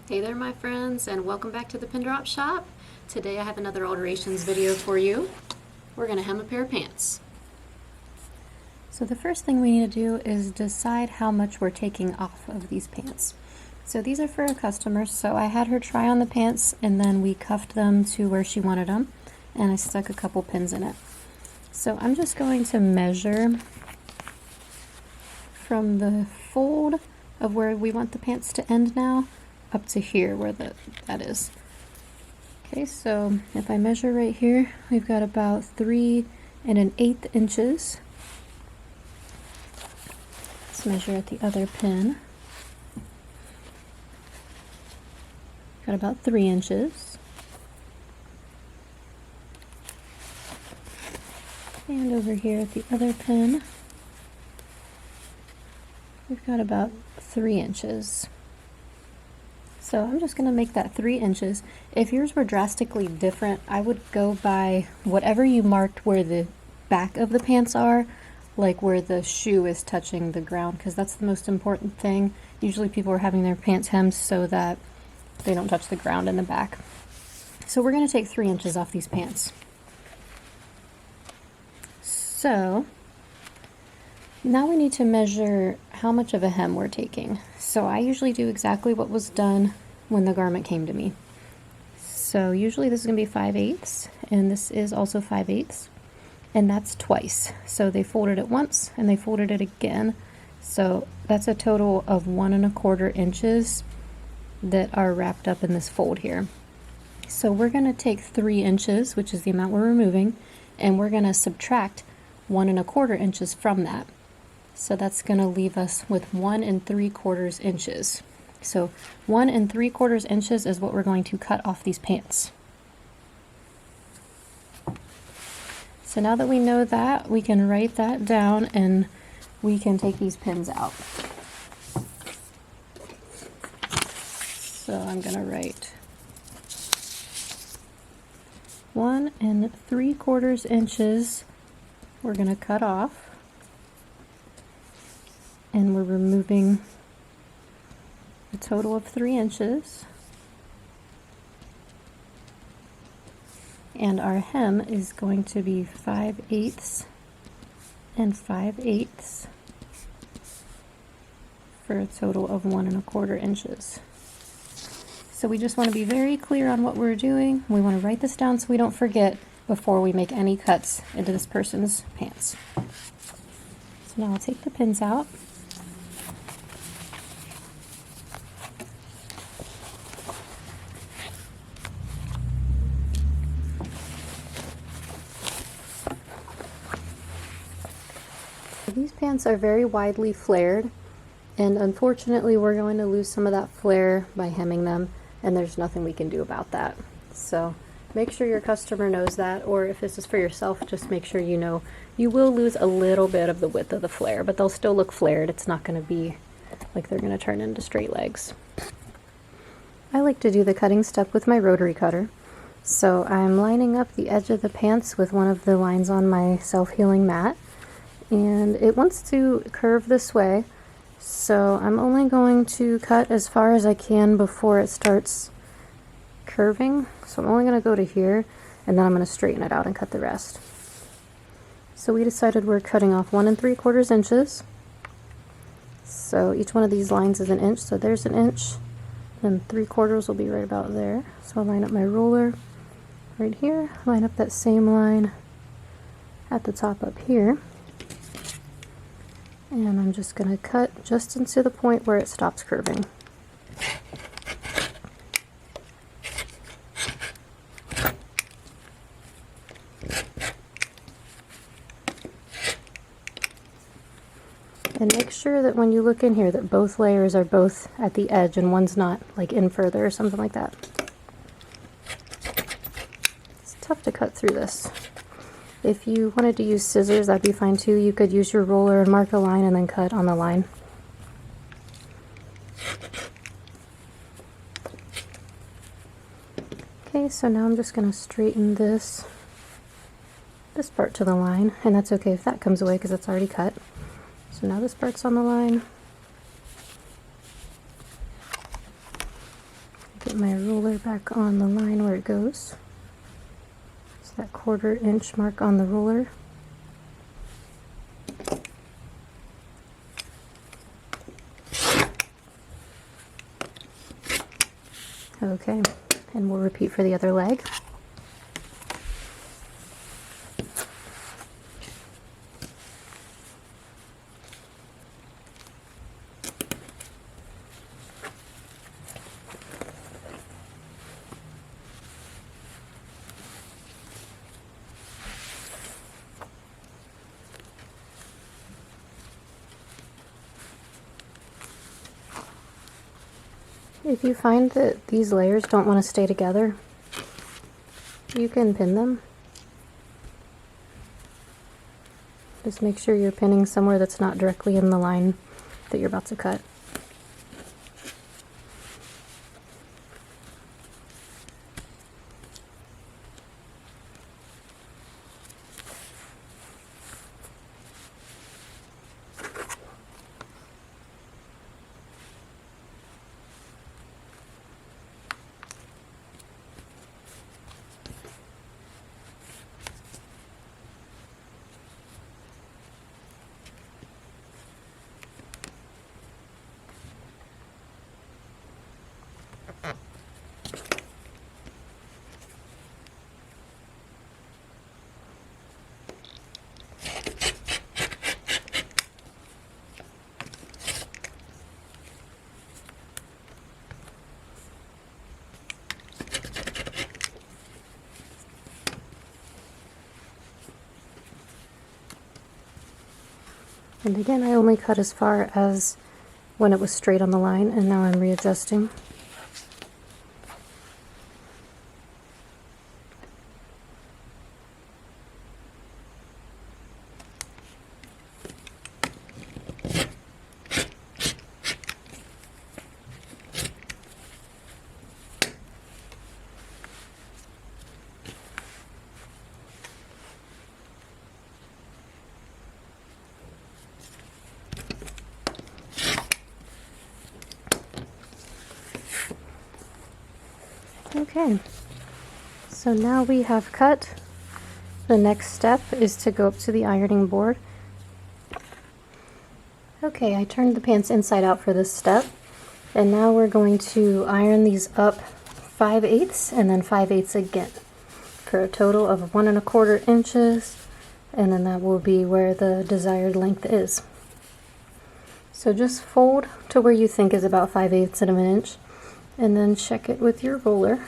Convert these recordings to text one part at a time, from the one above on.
Hey there my friends, and welcome back to the Pin Drop Shop. Today I have another alterations video for you. We're going to hem a pair of pants. So the first thing we need to do is decide how much we're taking off of these pants. So these are for a customer, so I had her try on the pants and then we cuffed them to where she wanted them, and I stuck a couple pins in it. So I'm just going to measure from the fold of where we want the pants to end now up to here where that is. Okay, so if I measure right here, we've got about 3 1/8 inches. Let's measure at the other pin. Got about 3 inches. And over here at the other pin, we've got about 3 inches. So I'm just going to make that 3 inches. If yours were drastically different, I would go by whatever you marked where the back of the pants are, like where the shoe is touching the ground, because that's the most important thing. Usually people are having their pants hemmed so that they don't touch the ground in the back. So we're going to take 3 inches off these pants. So now we need to measure how much of a hem we're taking. So I usually do exactly what was done when the garment came to me. So usually this is going to be 5/8, and this is also 5/8, and that's twice. So they folded it once and they folded it again. So that's a total of 1 1/4 inches that are wrapped up in this fold here. So we're going to take 3 inches, which is the amount we're removing, and we're going to subtract 1 1/4 inches from that. So that's going to leave us with 1 3/4 inches. So 1 3/4 inches is what we're going to cut off these pants. So now that we know that, we can write that down and we can take these pins out. So I'm going to write 1 3/4 inches we're going to cut off. And we're removing a total of 3 inches. And our hem is going to be 5/8 and 5/8 for a total of 1 1/4 inches. So we just want to be very clear on what we're doing. We want to write this down so we don't forget before we make any cuts into this person's pants. So now I'll take the pins out. These pants are very widely flared, and unfortunately we're going to lose some of that flare by hemming them, and there's nothing we can do about that. So make sure your customer knows that, or if this is for yourself, just make sure you know you will lose a little bit of the width of the flare, but they'll still look flared. It's not going to be like they're going to turn into straight legs. I like to do the cutting step with my rotary cutter. So I'm lining up the edge of the pants with one of the lines on my self-healing mat. And it wants to curve this way, so I'm only going to cut as far as I can before it starts curving. So I'm only going to go to here, and then I'm going to straighten it out and cut the rest. So we decided we're cutting off 1 3/4 inches. So each one of these lines is 1 inch, so there's 1 inch, and 3/4 will be right about there. So I'll line up my ruler right here, line up that same line at the top up here. And I'm just going to cut just into the point where it stops curving. And make sure that when you look in here that both layers are both at the edge and one's not like in further or something like that. It's tough to cut through this. If you wanted to use scissors, that'd be fine too. You could use your roller and mark a line and then cut on the line. Okay, so now I'm just going to straighten this part to the line, and that's okay if that comes away because it's already cut. So now this part's on the line. get my ruler back on the line where it goes. It's that 1/4 inch mark on the ruler. Okay, and we'll repeat for the other leg. If you find that these layers don't want to stay together, you can pin them. Just make sure you're pinning somewhere that's not directly in the line that you're about to cut. And again, I only cut as far as when it was straight on the line, and now I'm readjusting. Okay, so now we have cut. The next step is to go up to the ironing board. Okay, I turned the pants inside out for this step, and now we're going to iron these up 5/8 and then 5/8 again for a total of 1 1/4 inches, and then that will be where the desired length is. So just fold to where you think is about 5/8 of an inch, and then check it with your ruler.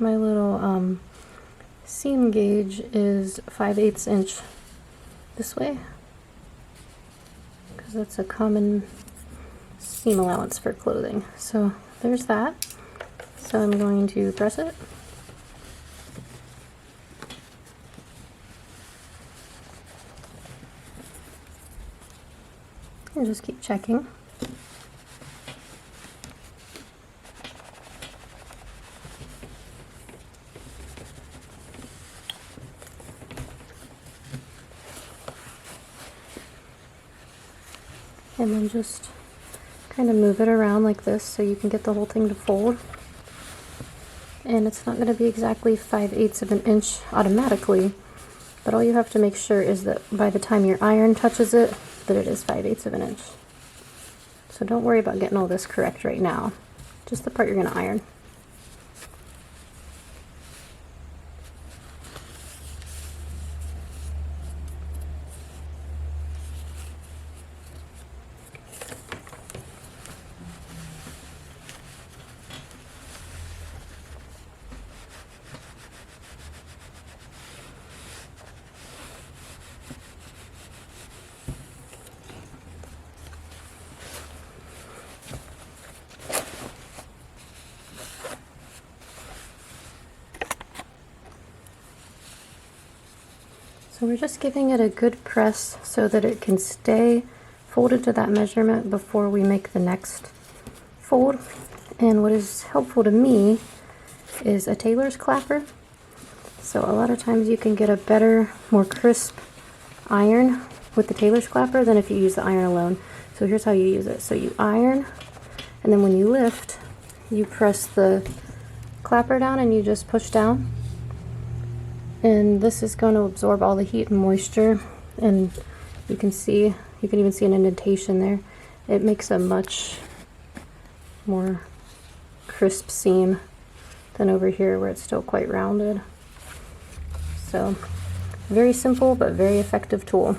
My little seam gauge is 5/8 inch this way, because that's a common seam allowance for clothing. So there's that. So I'm going to press it. And just keep checking. And then just kind of move it around like this so you can get the whole thing to fold. And it's not going to be exactly 5/8 of an inch automatically, but all you have to make sure is that by the time your iron touches it, that it is 5/8 of an inch. So don't worry about getting all this correct right now, just the part you're going to iron. So we're just giving it a good press so that it can stay folded to that measurement before we make the next fold. And what is helpful to me is a tailor's clapper. So a lot of times you can get a better, more crisp iron with the tailor's clapper than if you use the iron alone. So here's how you use it. So you iron, and then when you lift, you press the clapper down and you just push down. And this is going to absorb all the heat and moisture, and you can even see an indentation there. It makes a much more crisp seam than over here where it's still quite rounded. So very simple but very effective tool.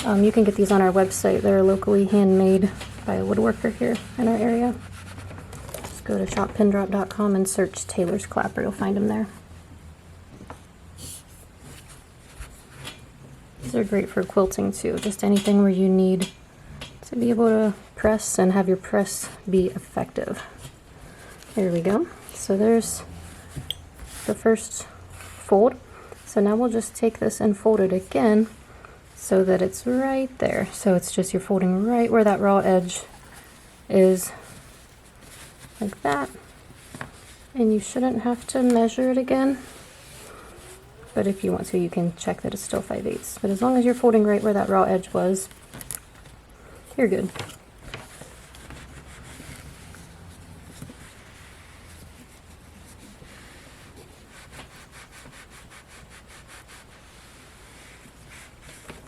You can get these on our website. They're locally handmade by a woodworker here in our area. Just go to shoppindrop.com and search Taylor's Clapper. You'll find them there. These are great for quilting too, just anything where you need to be able to press and have your press be effective. There we go. So there's the first fold. So now we'll just take this and fold it again so that it's right there. So it's just you're folding right where that raw edge is, like that. And you shouldn't have to measure it again. But if you want to, you can check that it's still 5/8. But as long as you're folding right where that raw edge was, you're good.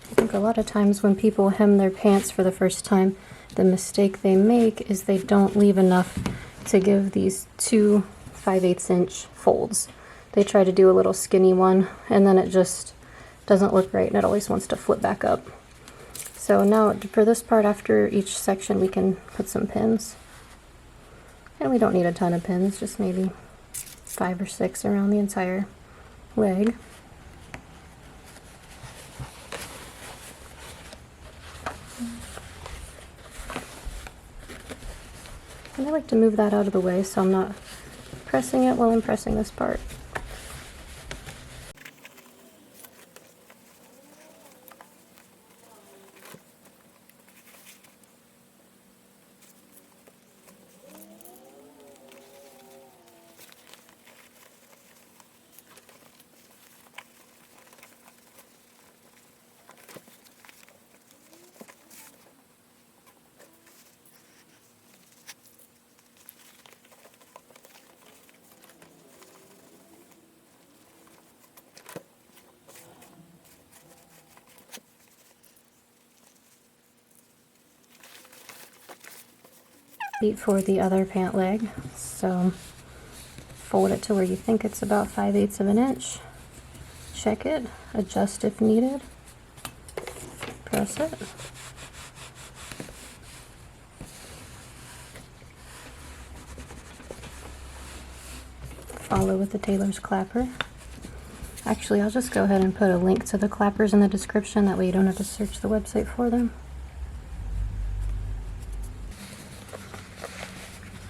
I think a lot of times when people hem their pants for the first time, the mistake they make is they don't leave enough to give these two 5/8 inch folds. They try to do a little skinny one, and then it just doesn't look right, and it always wants to flip back up. So now for this part, after each section, we can put some pins. And we don't need a ton of pins, just maybe 5 or 6 around the entire leg. And I like to move that out of the way so I'm not pressing it while I'm pressing this part. Beat for the other pant leg, so fold it to where you think it's about 5/8 of an inch. Check it, adjust if needed, press it. Follow with the Taylor's Clapper. Actually, I'll just go ahead and put a link to the clappers in the description, that way you don't have to search the website for them.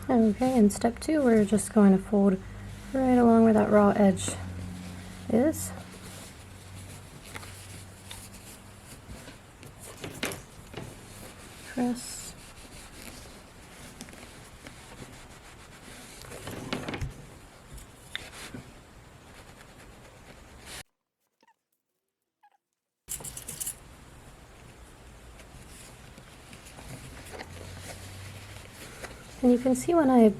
Okay, in step 2, we're just going to fold right along where that raw edge is. Press. And you can see when I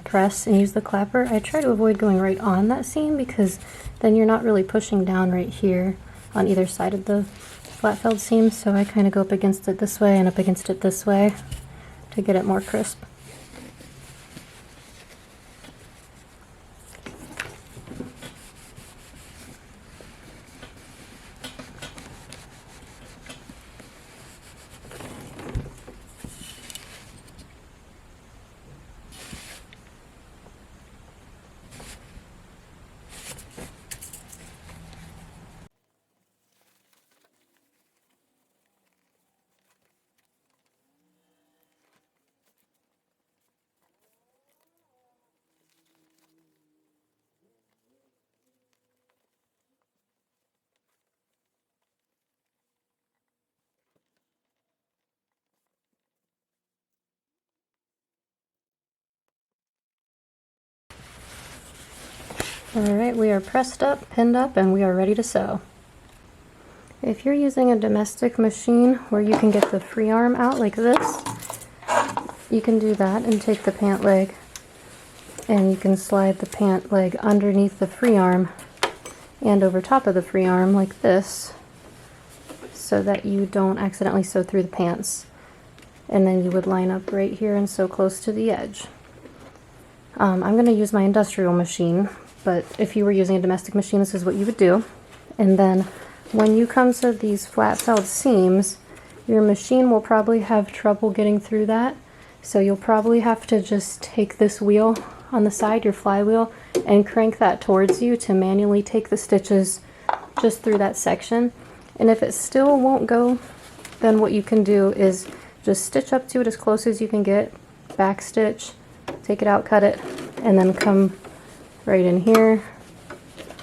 press and use the clapper, I try to avoid going right on that seam, because then you're not really pushing down right here on either side of the flat felled seam. So I kind of go up against it this way and up against it this way to get it more crisp. Alright, we are pressed up, pinned up, and we are ready to sew. If you're using a domestic machine where you can get the free arm out like this, you can do that and take the pant leg and you can slide the pant leg underneath the free arm and over top of the free arm like this, so that you don't accidentally sew through the pants. And then you would line up right here and sew close to the edge. I'm going to use my industrial machine, but if you were using a domestic machine, this is what you would do. And then when you come to these flat felled seams, your machine will probably have trouble getting through that. So you'll probably have to just take this wheel on the side, your flywheel, and crank that towards you to manually take the stitches just through that section. And if it still won't go, then what you can do is just stitch up to it as close as you can get, back stitch, take it out, cut it, and then come right in here,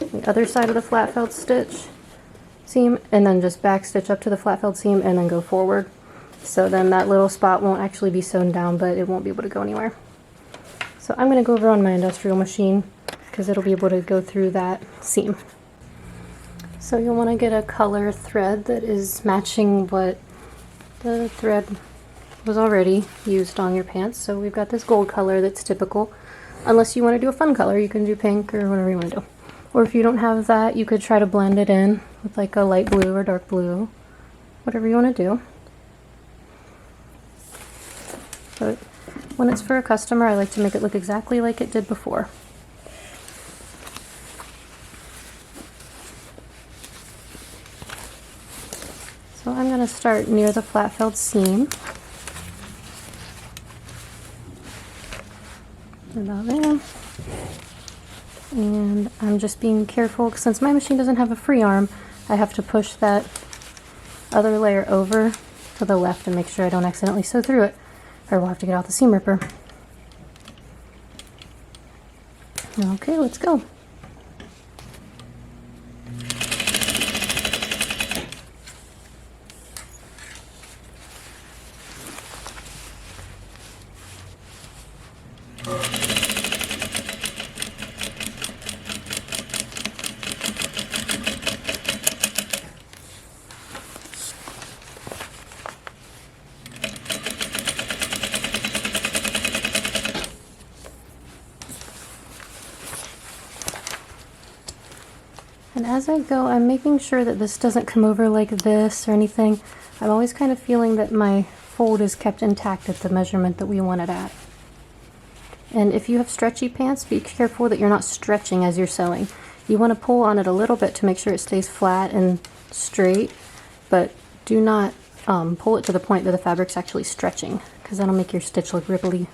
the other side of the flat felled stitch seam, and then just back stitch up to the flat felled seam and then go forward. So then that little spot won't actually be sewn down, but it won't be able to go anywhere. So I'm going to go over on my industrial machine because it'll be able to go through that seam. So you'll want to get a color thread that is matching what the thread was already used on your pants. So we've got this gold color that's typical. Unless you want to do a fun color, you can do pink or whatever you want to do. Or if you don't have that, you could try to blend it in with like a light blue or dark blue, whatever you want to do. But when it's for a customer, I like to make it look exactly like it did before. So I'm going to start near the flat felled seam. About there. And I'm just being careful, since my machine doesn't have a free arm, I have to push that other layer over to the left and make sure I don't accidentally sew through it, or we'll have to get out the seam ripper. Okay, let's go. And as I go, I'm making sure that this doesn't come over like this or anything. I'm always kind of feeling that my fold is kept intact at the measurement that we want it at. And if you have stretchy pants, be careful that you're not stretching as you're sewing. You want to pull on it a little bit to make sure it stays flat and straight, but do not pull it to the point that the fabric's actually stretching, because that'll make your stitch look ripply.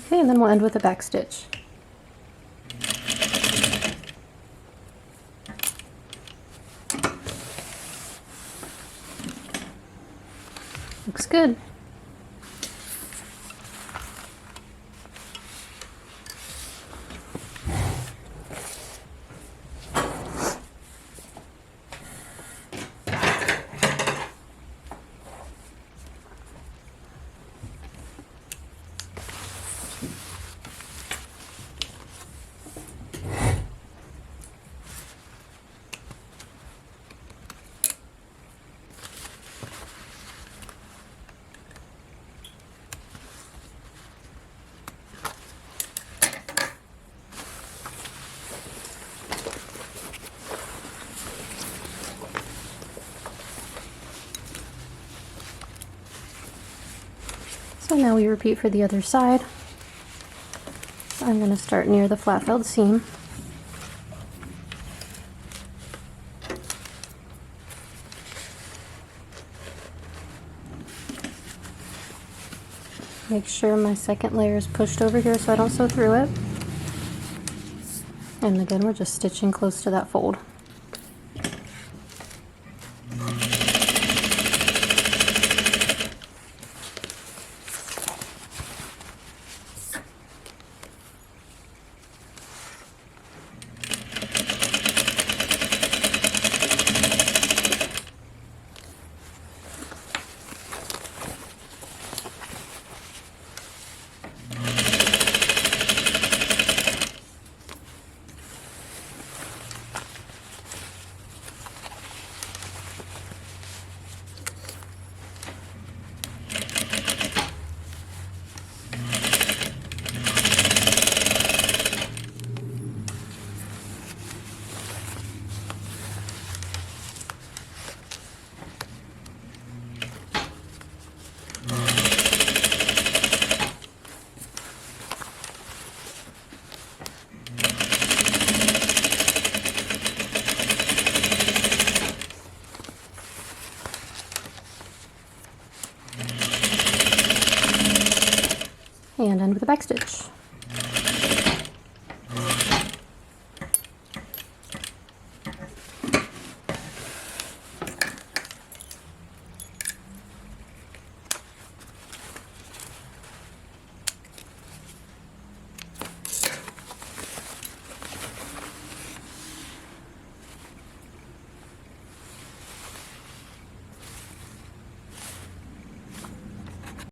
Okay, and then we'll end with a back stitch. Looks good. So now we repeat for the other side. So I'm going to start near the flat felled seam. Make sure my second layer is pushed over here so I don't sew through it. And again, we're just stitching close to that fold. And end with a back stitch.